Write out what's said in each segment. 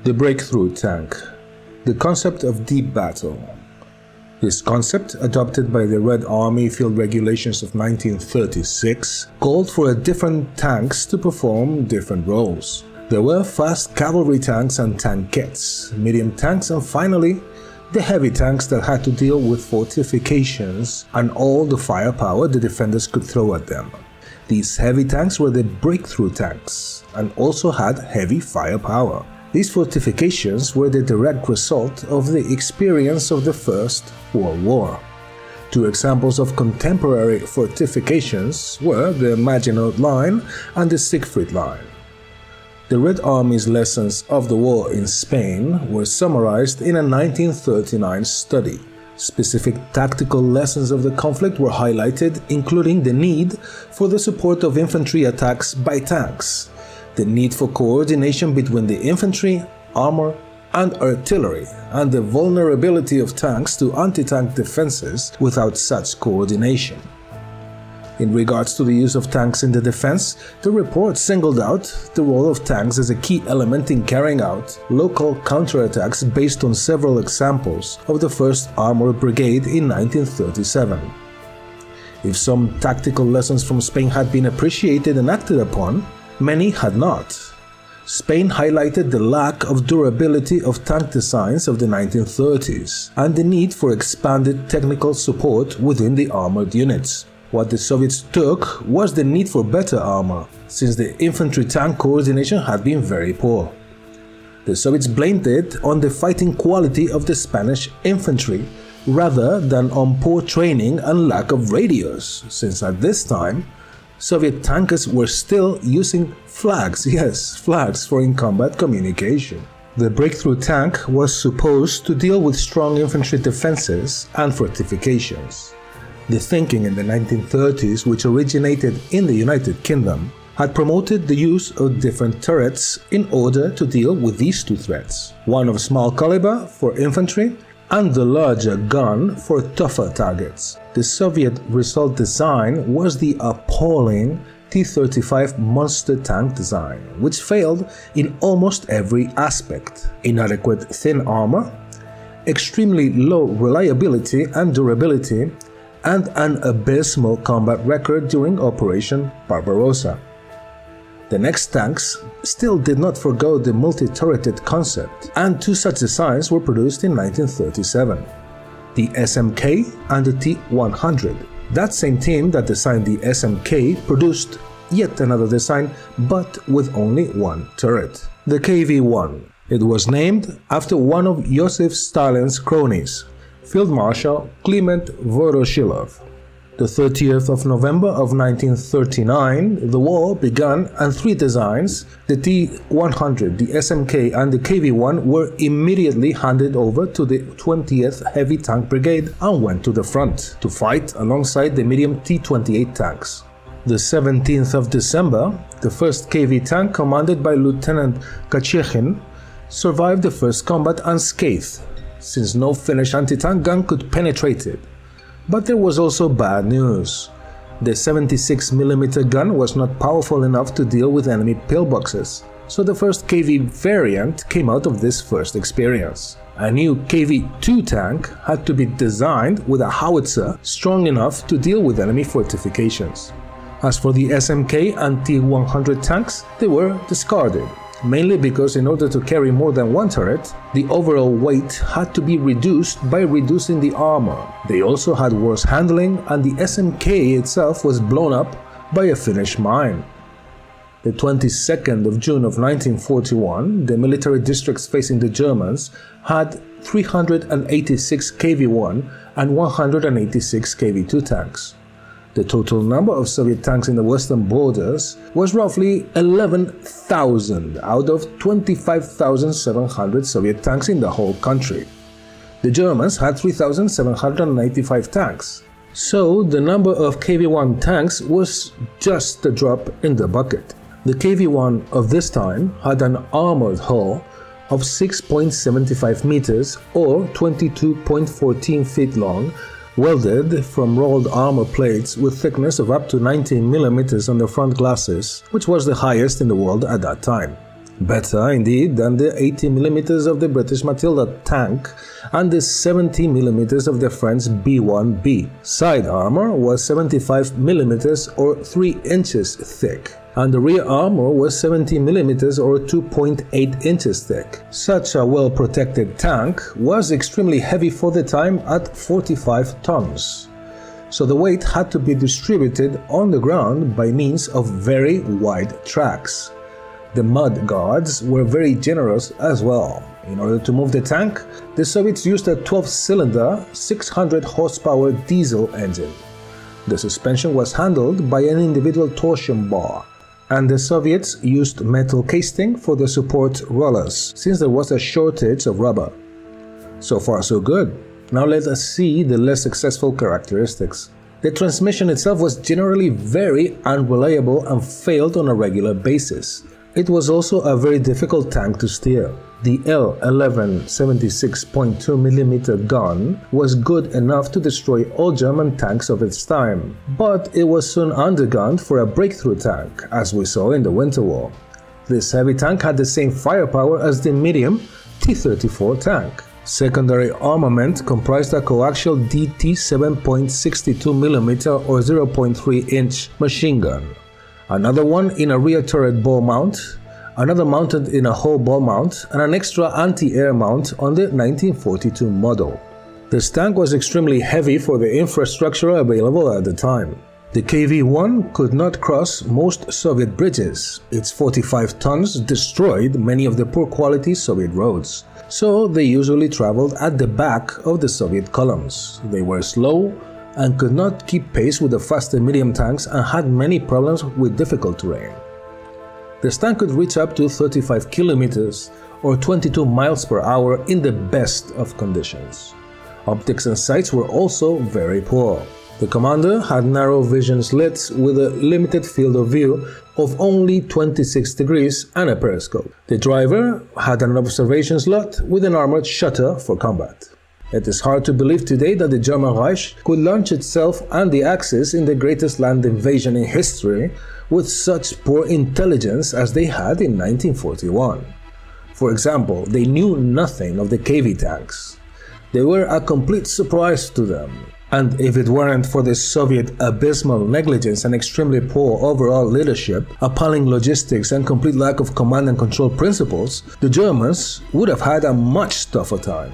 The breakthrough tank. The concept of deep battle. This concept, adopted by the Red Army Field Regulations of 1936, called for different tanks to perform different roles. There were fast cavalry tanks and tankettes, medium tanks, and finally, the heavy tanks that had to deal with fortifications and all the firepower the defenders could throw at them. These heavy tanks were the breakthrough tanks and also had heavy firepower. These fortifications were the direct result of the experience of the First World War. Two examples of contemporary fortifications were the Maginot Line and the Siegfried Line. The Red Army's lessons of the war in Spain were summarized in a 1939 study. Specific tactical lessons of the conflict were highlighted, including the need for the support of infantry attacks by tanks, the need for coordination between the infantry, armor, and artillery, and the vulnerability of tanks to anti-tank defenses without such coordination. In regards to the use of tanks in the defense, the report singled out the role of tanks as a key element in carrying out local counterattacks based on several examples of the 1st Armored Brigade in 1937. If some tactical lessons from Spain had been appreciated and acted upon, many had not. Spain highlighted the lack of durability of tank designs of the 1930s and the need for expanded technical support within the armored units. What the Soviets took was the need for better armor, since the infantry-tank coordination had been very poor. The Soviets blamed it on the fighting quality of the Spanish infantry rather than on poor training and lack of radios, since at this time Soviet tankers were still using flags, yes, flags for in-combat communication. The breakthrough tank was supposed to deal with strong infantry defenses and fortifications. The thinking in the 1930s, which originated in the United Kingdom, had promoted the use of different turrets in order to deal with these two threats, one of small caliber for infantry and the larger gun for tougher targets. The Soviet result design was the appalling T-35 monster tank design, which failed in almost every aspect. Inadequate thin armor, extremely low reliability and durability, and an abysmal combat record during Operation Barbarossa. The next tanks still did not forgo the multi-turreted concept, and two such designs were produced in 1937, the SMK and the T-100. That same team that designed the SMK produced yet another design, but with only one turret, the KV-1. It was named after one of Joseph Stalin's cronies, Field Marshal Kliment Voroshilov. The 30th of November of 1939, the war began and three designs, the T-100, the SMK and the KV-1, were immediately handed over to the 20th Heavy Tank Brigade and went to the front to fight alongside the medium T-28 tanks. The 17th of December, the 1st KV tank, commanded by Lieutenant Kachekhin, survived the first combat unscathed, since no Finnish anti-tank gun could penetrate it. But there was also bad news. The 76mm gun was not powerful enough to deal with enemy pillboxes, so the first KV variant came out of this first experience. A new KV-2 tank had to be designed with a howitzer strong enough to deal with enemy fortifications. As for the SMK and T-100 tanks, they were discarded, mainly because in order to carry more than one turret, the overall weight had to be reduced by reducing the armor. They also had worse handling, and the SMK itself was blown up by a Finnish mine. The 22nd of June of 1941, the military districts facing the Germans had 386 KV-1 and 186 KV-2 tanks. The total number of Soviet tanks in the western borders was roughly 11,000 out of 25,700 Soviet tanks in the whole country. The Germans had 3,795 tanks, so the number of KV-1 tanks was just a drop in the bucket. The KV-1 of this time had an armored hull of 6.75 meters or 22.14 feet long, welded from rolled armor plates with thickness of up to 19 mm on the front glasses, which was the highest in the world at that time. better indeed than the 80mm of the British Matilda tank and the 70mm of the French B1B. Side armor was 75mm or 3 inches thick, and the rear armor was 70mm or 2.8 inches thick. Such a well-protected tank was extremely heavy for the time at 45 tons. So the weight had to be distributed on the ground by means of very wide tracks. The mud guards were very generous as well. In order to move the tank, the Soviets used a 12-cylinder, 600 horsepower diesel engine. The suspension was handled by an individual torsion bar, and the Soviets used metal casting for the support rollers, since there was a shortage of rubber. So far so good. Now let us see the less successful characteristics. The transmission itself was generally very unreliable and failed on a regular basis. It was also a very difficult tank to steer. The L11 76.2mm gun was good enough to destroy all German tanks of its time, but it was soon undergunned for a breakthrough tank, as we saw in the Winter War. This heavy tank had the same firepower as the medium T-34 tank. Secondary armament comprised a coaxial DT 7.62mm or 0.3-inch machine gun, another one in a rear turret ball mount, another mounted in a whole ball mount, and an extra anti-air mount on the 1942 model. This tank was extremely heavy for the infrastructure available at the time. The KV-1 could not cross most Soviet bridges. Its 45 tons destroyed many of the poor quality Soviet roads, so they usually traveled at the back of the Soviet columns. They were slow and could not keep pace with the faster medium tanks and had many problems with difficult terrain. This tank could reach up to 35 kilometers or 22 miles per hour in the best of conditions. Optics and sights were also very poor. The commander had narrow vision slits with a limited field of view of only 26 degrees and a periscope. The driver had an observation slot with an armored shutter for combat. It is hard to believe today that the German Reich could launch itself and the Axis in the greatest land invasion in history with such poor intelligence as they had in 1941. For example, they knew nothing of the KV tanks. They were a complete surprise to them. And if it weren't for the Soviet abysmal negligence and extremely poor overall leadership, appalling logistics and complete lack of command and control principles, the Germans would have had a much tougher time.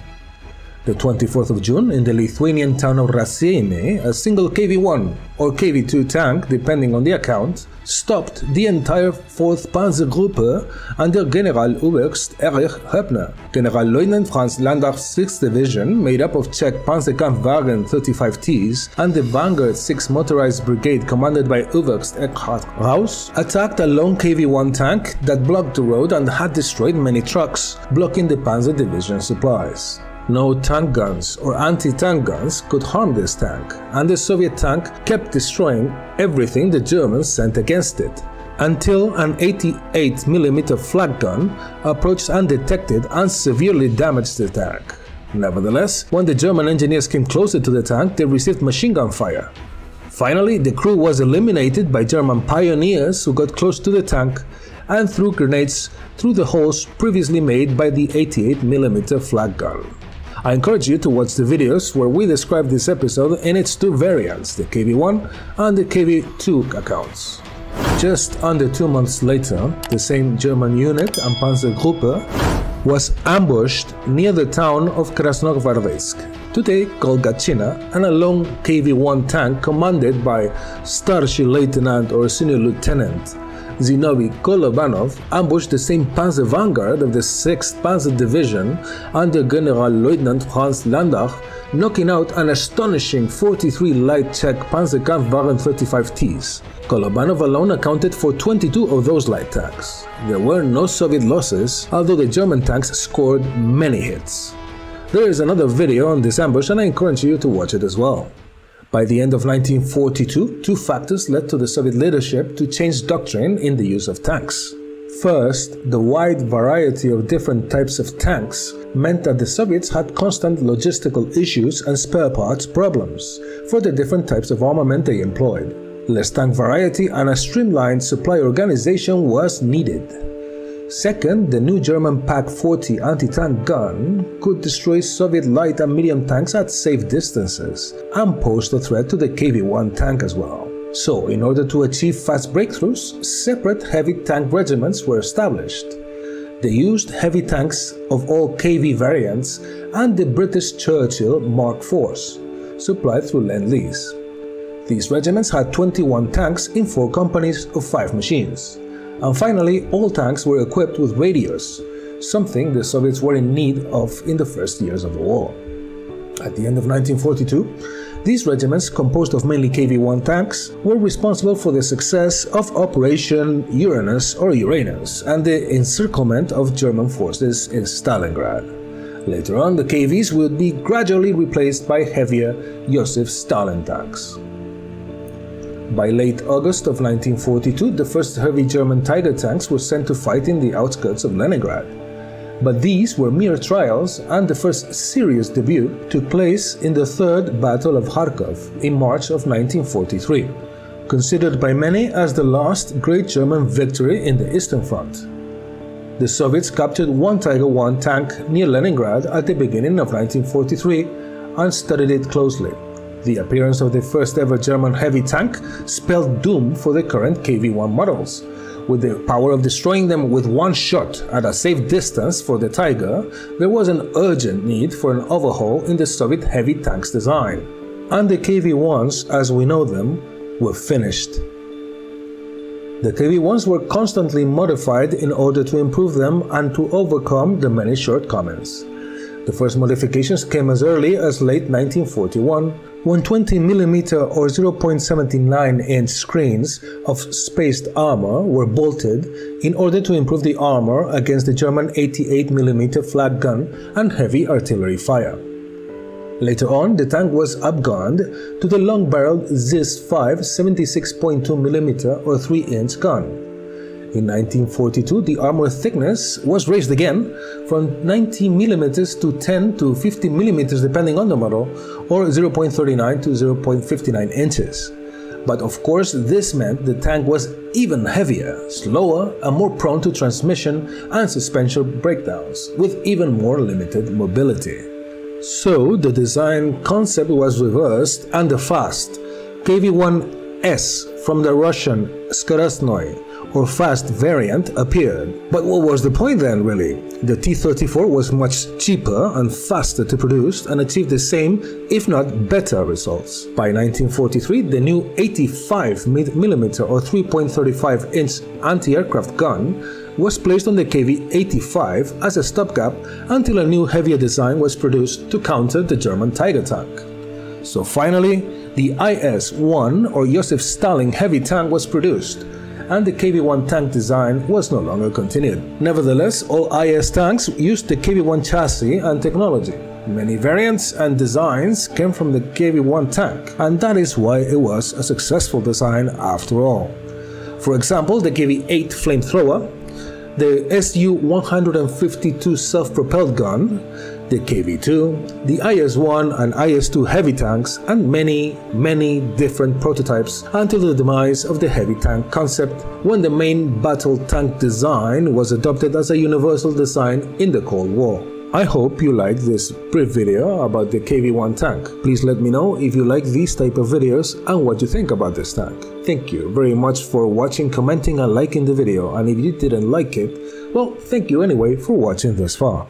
The 24th of June, in the Lithuanian town of Raseiniai, a single KV-1 or KV-2 tank, depending on the account, stopped the entire 4th Panzergruppe under Generaloberst Erich Höppner. Generalleutnant Franz Landach's 6th Division, made up of Czech Panzerkampfwagen 35Ts, and the Vanguard 6th Motorized Brigade commanded by Oberst Eckhard Raus, attacked a lone KV-1 tank that blocked the road and had destroyed many trucks, blocking the Panzer Division supplies. No tank guns or anti-tank guns could harm this tank, and the Soviet tank kept destroying everything the Germans sent against it, until an 88mm flak gun approached undetected and severely damaged the tank. Nevertheless, when the German engineers came closer to the tank, they received machine gun fire. Finally, the crew was eliminated by German pioneers who got close to the tank and threw grenades through the holes previously made by the 88mm flak gun. I encourage you to watch the videos where we describe this episode in its two variants, the KV-1 and the KV-2 accounts. Just under 2 months later, the same German unit and Panzergruppe was ambushed near the town of Krasnogvardeysk, today called Gatchina, and a lone KV-1 tank commanded by Starshий Lieutenant or Senior Lieutenant Zinovy Kolobanov ambushed the same Panzer Vanguard of the 6th Panzer Division under Generalleutnant Franz Landach, knocking out an astonishing 43 light Czech Panzerkampfwagen 35Ts. Kolobanov alone accounted for 22 of those light tanks. There were no Soviet losses, although the German tanks scored many hits. There is another video on this ambush and I encourage you to watch it as well. By the end of 1942, two factors led to the Soviet leadership to change doctrine in the use of tanks. First, the wide variety of different types of tanks meant that the Soviets had constant logistical issues and spare parts problems for the different types of armament they employed. Less tank variety and a streamlined supply organization was needed. Second, the new German PaK-40 anti-tank gun could destroy Soviet light and medium tanks at safe distances and posed a threat to the KV-1 tank as well. So, in order to achieve fast breakthroughs, separate heavy tank regiments were established. They used heavy tanks of all KV variants and the British Churchill Mark IVs, supplied through Lend-Lease. These regiments had 21 tanks in 4 companies of 5 machines. And finally, all tanks were equipped with radios, something the Soviets were in need of in the first years of the war. At the end of 1942, these regiments, composed of mainly KV-1 tanks, were responsible for the success of Operation Uranus or Uranus and the encirclement of German forces in Stalingrad. Later on, the KVs would be gradually replaced by heavier Joseph Stalin tanks. By late August of 1942, the first heavy German Tiger tanks were sent to fight in the outskirts of Leningrad. But these were mere trials, and the first serious debut took place in the Third Battle of Kharkov in March of 1943, considered by many as the last great German victory in the Eastern Front. The Soviets captured one Tiger I tank near Leningrad at the beginning of 1943 and studied it closely. The appearance of the first ever German heavy tank spelled doom for the current KV-1 models. With the power of destroying them with one shot at a safe distance for the Tiger, there was an urgent need for an overhaul in the Soviet heavy tanks design. And the KV-1s, as we know them, were finished. The KV-1s were constantly modified in order to improve them and to overcome the many shortcomings. The first modifications came as early as late 1941, when 20mm or 0.79-inch screens of spaced armor were bolted in order to improve the armor against the German 88mm flak gun and heavy artillery fire. Later on, the tank was upgunned to the long-barreled ZIS-5 76.2mm or 3-inch gun. In 1942, the armor thickness was raised again from 90mm to 10 to 50mm depending on the model, or 0.39 to 0.59 inches. But of course, this meant the tank was even heavier, slower, and more prone to transmission and suspension breakdowns, with even more limited mobility. So the design concept was reversed and the fast KV-1S from the Russian Skorotsnoy or fast variant appeared. But what was the point then, really? The T-34 was much cheaper and faster to produce and achieved the same, if not better, results. By 1943, the new 85mm or 3.35-inch anti-aircraft gun was placed on the KV-85 as a stopgap until a new heavier design was produced to counter the German Tiger tank. So finally, the IS-1 or Joseph Stalin heavy tank was produced, and the KV-1 tank design was no longer continued. Nevertheless, all IS tanks used the KV-1 chassis and technology. Many variants and designs came from the KV-1 tank, and that is why it was a successful design after all. For example, the KV-8 flamethrower, the Su-152 self-propelled gun, the KV-2, the IS-1 and IS-2 heavy tanks, and many different prototypes until the demise of the heavy tank concept, when the main battle tank design was adopted as a universal design in the Cold War. I hope you liked this brief video about the KV-1 tank. Please let me know if you like these type of videos and what you think about this tank. Thank you very much for watching, commenting and liking the video, and if you didn't like it, well, thank you anyway for watching this far.